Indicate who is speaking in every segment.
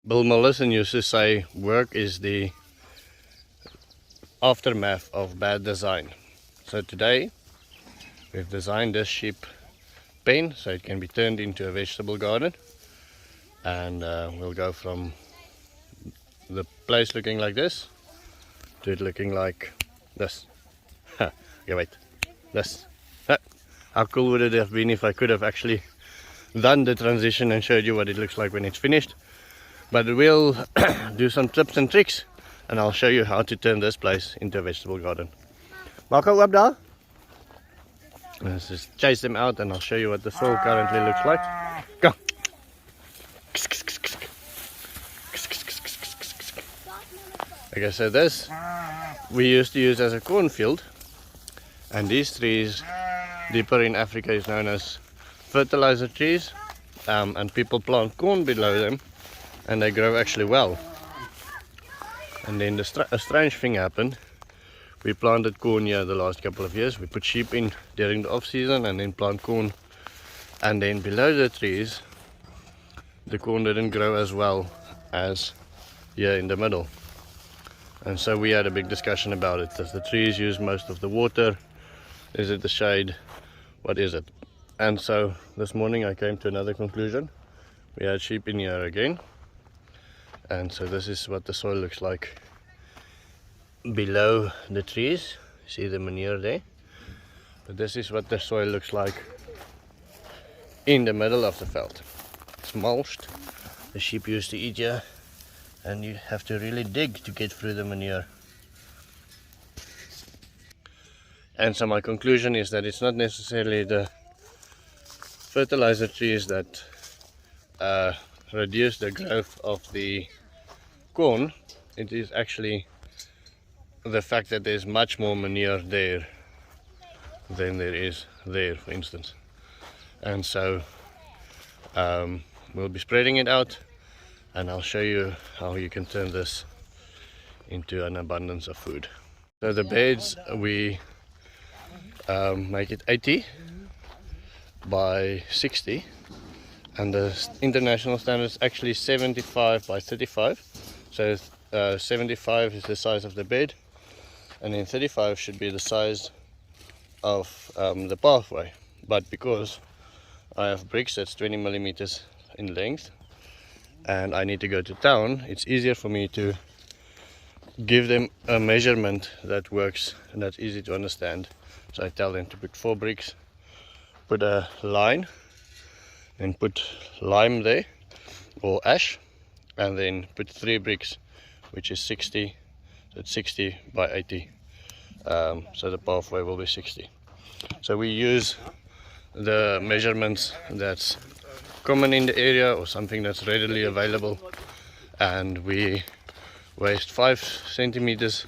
Speaker 1: Bill Mollison used to say work is the aftermath of bad design. So today we've designed this sheep pen so it can be turned into a vegetable garden, and we'll go from the place looking like this to it looking like this. Okay, wait, this. How cool would it have been if I could have actually done the transition and showed you what it looks like when it's finished? But we'll do some tips and tricks, and I'll show you how to turn this place into a vegetable garden. Marco, up there. Let's just chase them out and I'll show you what the soil currently looks like. Go! Okay, so this we used to use as a cornfield, and these trees deeper in Africa is known as fertilizer trees, and people plant corn below them and they grow actually well. And then a strange thing happened. We planted corn here the last couple of years. We put sheep in during the off season and then plant corn, and then below the trees the corn didn't grow as well as here in the middle. And so we had a big discussion about it. Does the trees use most of the water? Is it the shade? What is it? And so this morning I came to another conclusion. We had sheep in here again, and so this is what the soil looks like below the trees. See the manure there? But this is what the soil looks like in the middle of the veld. It's mulched. The sheep used to eat here, and you have to really dig to get through the manure. And so my conclusion is that it's not necessarily the fertilizer trees that reduce the growth of the corn. It is actually the fact that there's much more manure there than there is there, for instance. And so we'll be spreading it out, and I'll show you how you can turn this into an abundance of food. So the beds, we make it 80 by 60, and the international standard is actually 75 by 35. So 75 is the size of the bed, and then 35 should be the size of the pathway. But because I have bricks that's 20 millimeters in length and I need to go to town, it's easier for me to give them a measurement that works and that's easy to understand. So I tell them to put 4 bricks, put a line, and put lime there or ash, and then put 3 bricks, which is 60. So it's 60 by 80. So the pathway will be 60. So we use the measurements that's common in the area or something that's readily available, and we waste 5 centimeters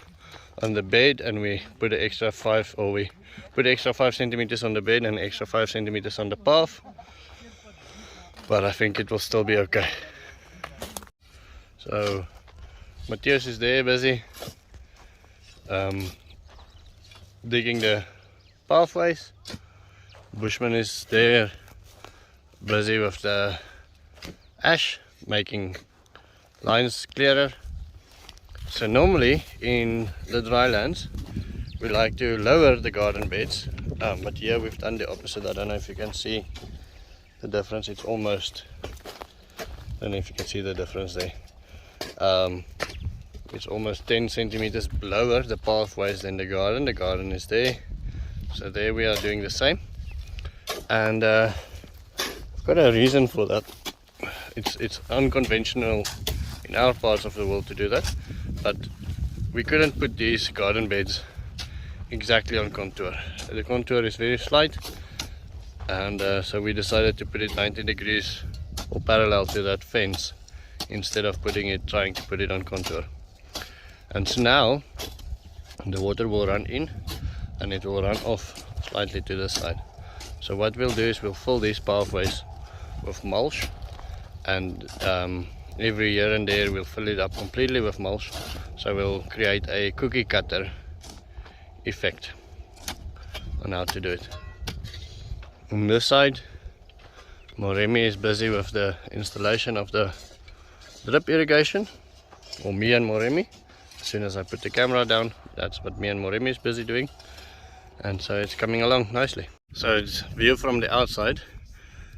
Speaker 1: on the bed, and we put an extra 5, or we put extra 5 centimeters on the bed and extra 5 centimeters on the path. But I think it will still be okay. So Matthias is there busy digging the pathways. Bushman is there busy with the ash, making lines clearer. So normally in the drylands we like to lower the garden beds, but here we've done the opposite. I don't know if you can see the difference. It's almost, I don't know if you can see the difference there. It's almost 10 centimeters lower the pathways than the garden. The garden is there, so there we are doing the same, and I've got a reason for that. It's unconventional in our parts of the world to do that, but we couldn't put these garden beds exactly on contour. The contour is very slight, and so we decided to put it 90 degrees or parallel to that fence instead of trying to put it on contour. And so now the water will run in and it will run off slightly to the side. So what we'll do is we'll fill these pathways with mulch, and every here and there we'll fill it up completely with mulch. So we'll create a cookie cutter effect on how to do it. On this side, Moremi is busy with the installation of the drip irrigation, or me and Moremi. As soon as I put the camera down, that's what me and Moremi is busy doing, and so it's coming along nicely. So it's view from the outside.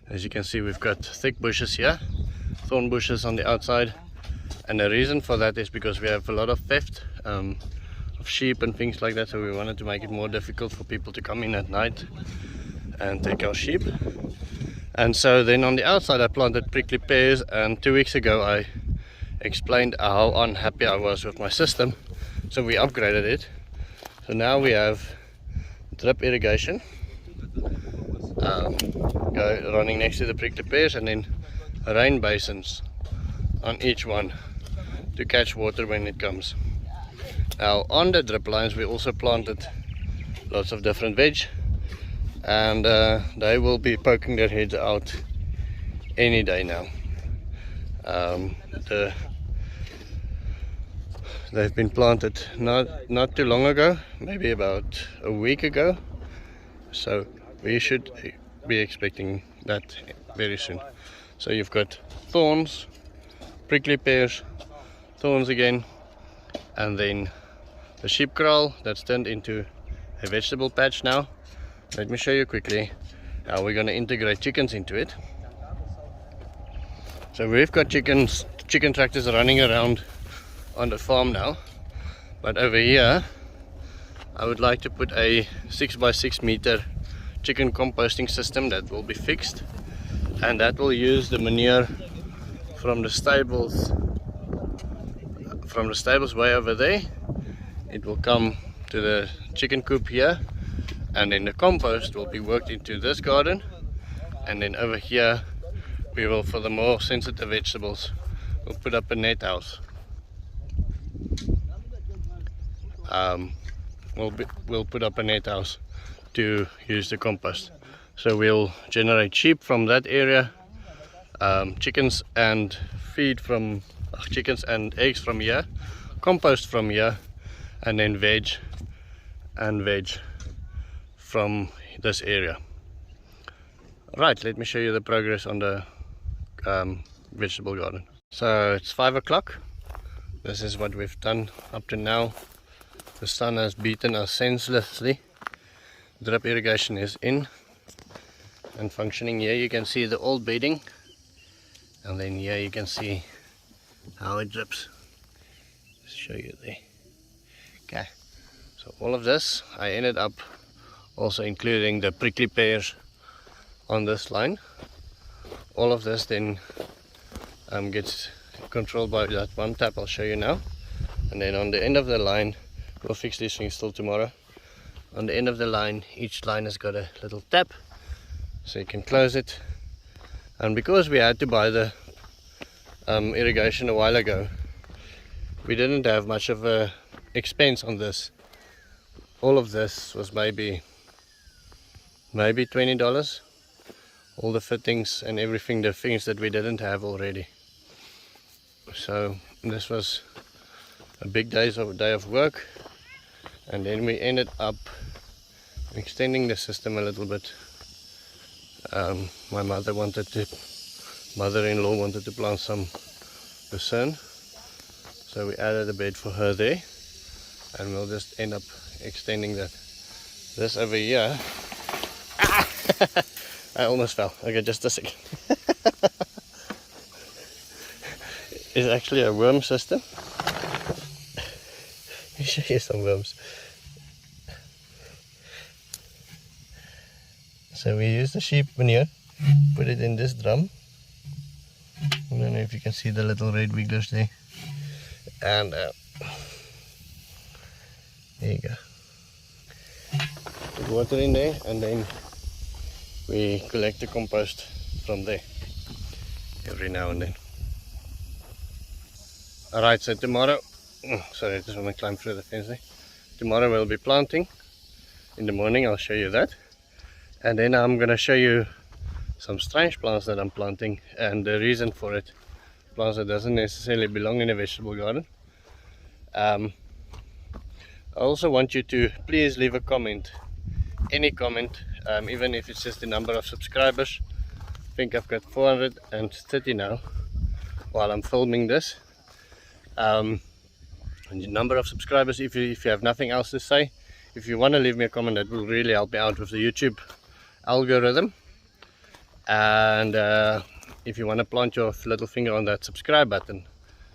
Speaker 1: As you can see, we've got thick bushes here, thorn bushes on the outside, and the reason for that is because we have a lot of theft of sheep and things like that, so we wanted to make it more difficult for people to come in at night and take our sheep. And so then on the outside I planted prickly pears, and 2 weeks ago I explained how unhappy I was with my system, so we upgraded it. So now we have drip irrigation running next to the prickly pears, and then rain basins on each one to catch water when it comes. Now on the drip lines we also planted lots of different veg, and they will be poking their heads out any day now. They've been planted not too long ago, maybe about a week ago, so we should be expecting that very soon. So you've got thorns, prickly pears, thorns again, and then the sheep kraal that's turned into a vegetable patch now. Let me show you quickly how we're going to integrate chickens into it. So we've got chicken tractors running around on the farm now, but over here I would like to put a 6x6 meter chicken composting system that will be fixed, and that will use the manure from the stables way over there. It will come to the chicken coop here, and then the compost will be worked into this garden, and then over here we will, for the more sensitive vegetables, we'll put up a net house. We'll put up a net house to use the compost. So we'll generate sheep from that area, chickens and chickens and eggs from here, compost from here, and then veg from this area. Right, let me show you the progress on the vegetable garden. So it's 5 o'clock. This is what we've done up to now. The sun has beaten us senselessly. Drip irrigation is in and functioning. Here you can see the old bedding, and then here you can see how it drips. Let's show you there. Okay, so all of this I ended up also including the prickly pears on this line. All of this then gets controlled by that one tap I'll show you now, and then on the end of the line, we'll fix these things till tomorrow. On the end of the line, each line has got a little tap, so you can close it. And because we had to buy the irrigation a while ago, we didn't have much of a expense on this. All of this was maybe $20. All the fittings and everything, the things that we didn't have already. So this was a big day of work, and then we ended up extending the system a little bit. My mother-in-law wanted to plant some lucerne, so we added a bed for her there, and we'll just end up extending that. This over here, I almost fell. Okay, just a second. It's actually a worm system. Let me show you some worms. So we use the sheep manure, put it in this drum. I don't know if you can see the little red wigglers there. And there you go. Put water in there, and then we collect the compost from there every now and then. Alright, so tomorrow, sorry, I just want to climb through the fence there. Tomorrow we'll be planting. In the morning I'll show you that. And then I'm going to show you some strange plants that I'm planting, and the reason for it. Plants that doesn't necessarily belong in a vegetable garden. I also want you to please leave a comment. Any comment, even if it's just the number of subscribers. I think I've got 430 now. while I'm filming this. And the number of subscribers, if you have nothing else to say, if you want to leave me a comment, that will really help me out with the YouTube algorithm. And if you want to plant your little finger on that subscribe button,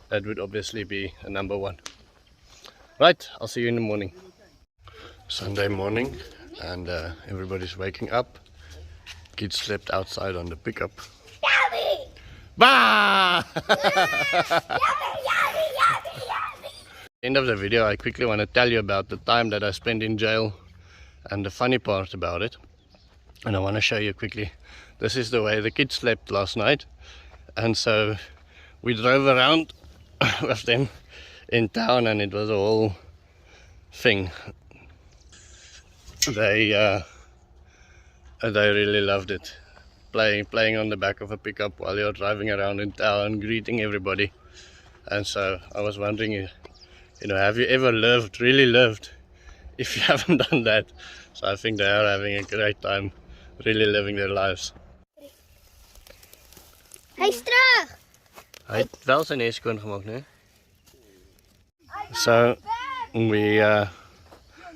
Speaker 1: that would obviously be a number one. Right, I'll see you in the morning. Sunday morning, and everybody's waking up. Kids slept outside on the pickup. Yummy! Bah! End of the video, I quickly want to tell you about the time that I spent in jail and the funny part about it. And I want to show you quickly. This is the way the kids slept last night, and so we drove around with them in town, and it was a whole thing. They really loved it, playing on the back of a pickup while you're driving around in town, greeting everybody. And so I was wondering, you know, have you ever really lived, if you haven't done that? So I think they are having a great time, really living their lives.
Speaker 2: Hy's terug!
Speaker 1: Hy het wel sy nes skoon gemaak, né? So we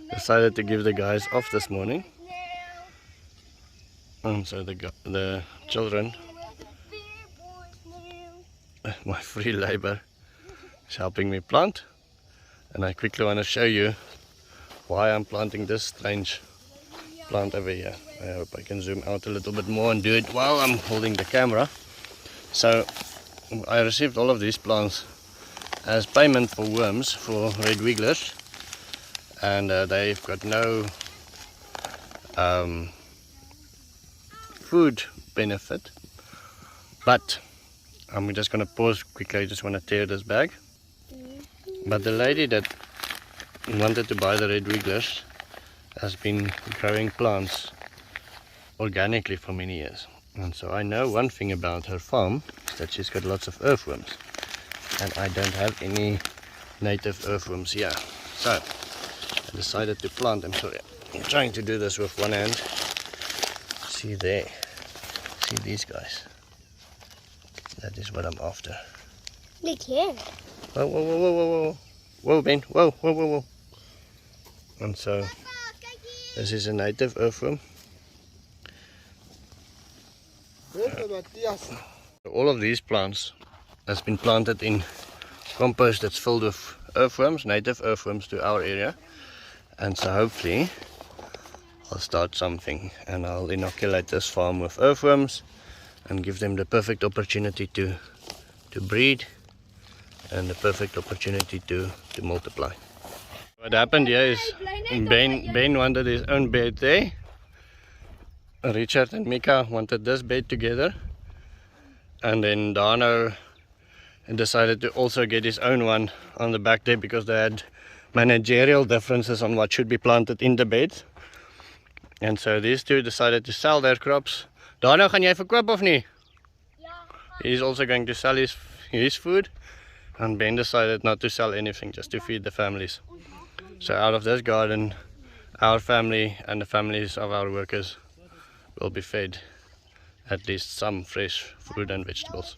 Speaker 1: decided to give the guys off this morning, and so the children, my free labor, is helping me plant. And I quickly want to show you why I'm planting this strange plant over here. I hope I can zoom out a little bit more and do it while I'm holding the camera. So I received all of these plants as payment for worms for red wigglers, and they've got no food benefit. But I'm just going to pause quickly. I just want to tear this bag. But the lady that wanted to buy the red wigglers has been growing plants organically for many years. And so I know one thing about her farm, is that she's got lots of earthworms. And I don't have any native earthworms here. So I decided to plant them. Sorry, I'm trying to do this with one hand. See there. See these guys. That is what I'm after.
Speaker 2: Look here.
Speaker 1: Whoa, whoa, whoa, whoa, whoa, whoa. Whoa, Ben. Whoa, whoa, whoa, whoa. And so this is a native earthworm. All of these plants has been planted in compost that's filled with earthworms, native earthworms to our area. And so hopefully I'll start something, and I'll inoculate this farm with earthworms and give them the perfect opportunity to breed and the perfect opportunity to multiply. What happened here is Ben wanted his own bed there. Richard and Mika wanted this bed together, and then Dano decided to also get his own one on the back there because they had managerial differences on what should be planted in the bed. And so these two decided to sell their crops. Dano, gaan jy verkoop of nie? He's also going to sell his food, and Ben decided not to sell anything, just to feed the families. So out of this garden, our family and the families of our workers will be fed at least some fresh fruit and vegetables.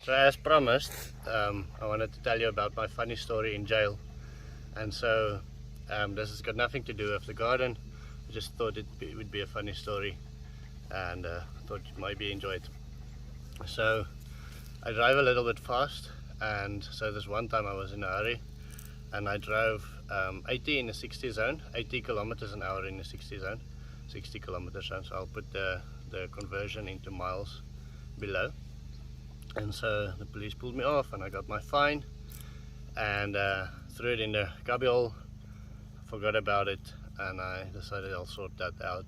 Speaker 1: So as promised, I wanted to tell you about my funny story in jail. And so this has got nothing to do with the garden. I just thought it would be a funny story, and thought you might enjoy it. So I drive a little bit fast, and so this one time I was in a hurry, and I drove 80 in the 60 zone, 80 kilometers an hour in the 60 zone, 60 kilometers zone. So I'll put the conversion into miles below. And so the police pulled me off, and I got my fine, and threw it in the cubbyhole, forgot about it, and I decided I'll sort that out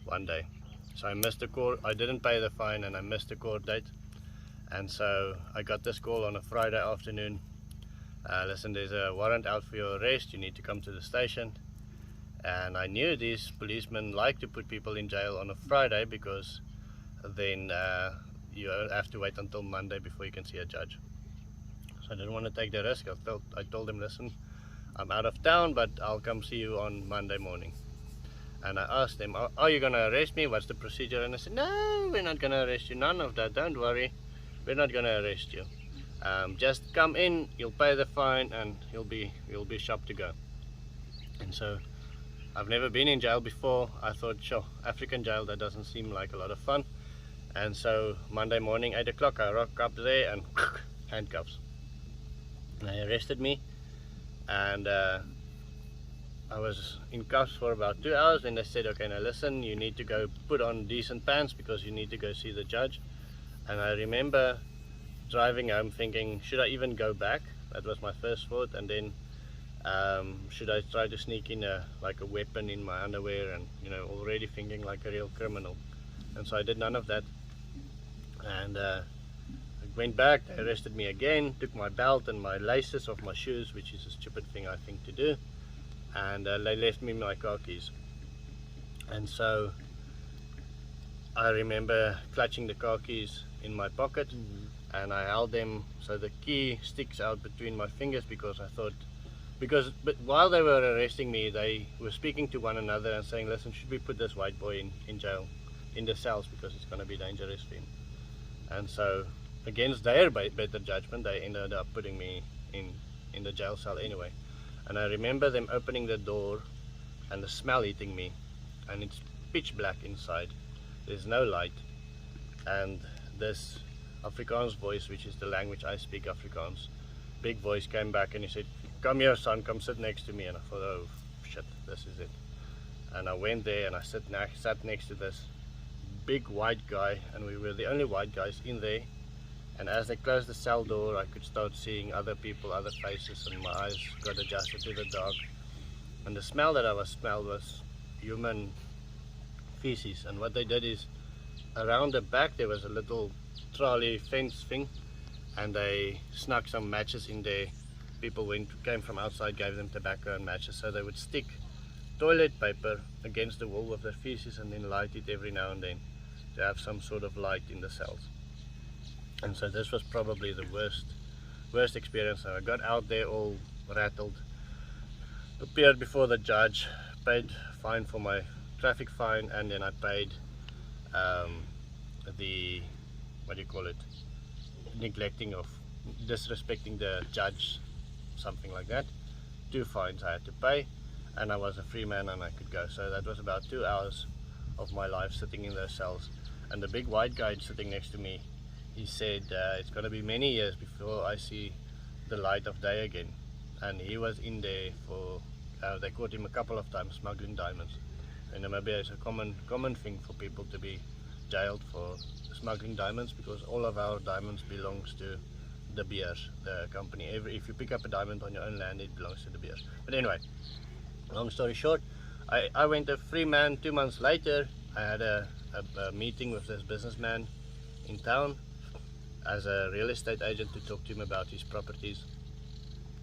Speaker 1: one day. So I missed the court, I didn't pay the fine, and I missed the court date. And so I got this call on a Friday afternoon. Listen, there's a warrant out for your arrest, you need to come to the station. And I knew these policemen like to put people in jail on a Friday, because then you have to wait until Monday before you can see a judge. So I didn't want to take the risk. I told them, listen, I'm out of town, but I'll come see you on Monday morning. And I asked them, are you going to arrest me? What's the procedure? And I said, no, we're not going to arrest you, none of that, don't worry. we're not gonna arrest you. Just come in, you'll pay the fine, and you'll be shop to go. And so I've never been in jail before. I thought, sure, African jail, that doesn't seem like a lot of fun. And so Monday morning, 8 o'clock, I rock up there and handcuffs. And they arrested me, and I was in cuffs for about 2 hours. Then they said, okay, now listen, you need to go put on decent pants because you need to go see the judge. And I remember driving home thinking, should I even go back? That was my first thought. And then should I try to sneak in like a weapon in my underwear, and already thinking like a real criminal. And so I did none of that, and I went back. They arrested me again, took my belt and my laces off my shoes, which is a stupid thing I think to do, and they left me my car keys. And so I remember clutching the car keys in my pocket, and I held them so the key sticks out between my fingers, because I thought, but while they were arresting me, they were speaking to one another and saying, listen, should we put this white boy in jail, in the cells, because it's going to be dangerous for him. And so against their better judgment, they ended up putting me in the jail cell anyway. And I remember them opening the door and the smell hitting me, and it's pitch black inside, there's no light, and this Afrikaans voice, which is the language I speak, Afrikaans, big voice, came back and he said, come here son, come sit next to me. And I thought, oh shit, this is it. And I went there and I sat next to this big white guy, and we were the only white guys in there. And as they closed the cell door, I could start seeing other people, other faces, and my eyes got adjusted to the dark. And the smell that I smelled was human feces. And what they did is, around the back there was a little trolley fence thing, and they snuck some matches in there. People came from outside, gave them tobacco and matches, so they would stick toilet paper against the wall with their feces and then light it every now and then to have some sort of light in the cells. And so this was probably the worst experience. So I got out there all rattled, appeared before the judge, paid fine for my traffic fine, and then I paid the, what do you call it, neglecting of disrespecting the judge, something like that. 2 fines I had to pay, and I was a free man and I could go. So that was about 2 hours of my life sitting in those cells. And the big white guy sitting next to me, he said it's going to be many years before I see the light of day again. And he was in there for they caught him a couple of times smuggling diamonds. In Namibia it's a common thing for people to be jailed for smuggling diamonds, because all of our diamonds belongs to De Beers, the company. If you pick up a diamond on your own land, it belongs to De Beers. But anyway, long story short, I went a free man. 2 months later, I had a meeting with this businessman in town as a real estate agent to talk to him about his properties.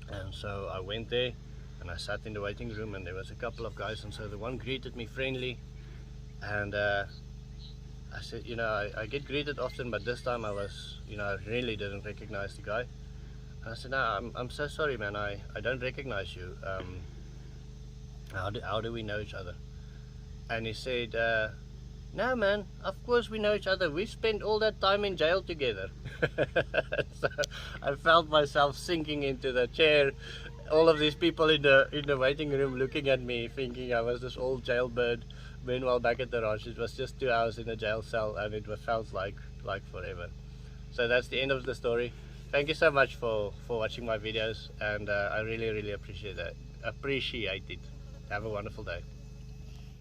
Speaker 1: And so I went there and I sat in the waiting room, and there was a couple of guys, and so the one greeted me friendly, and I said, I get greeted often, but this time I was, I really didn't recognize the guy. And I said, no, I'm so sorry, man, I don't recognize you. How do we know each other? And he said, no man, of course we know each other, we spent all that time in jail together. So I felt myself sinking into the chair, all of these people in the waiting room looking at me, thinking I was this old jailbird. Meanwhile, back at the ranch, it was just 2 hours in a jail cell, and it felt like forever. So that's the end of the story. Thank you so much for watching my videos, and I really appreciate it. Have a wonderful day.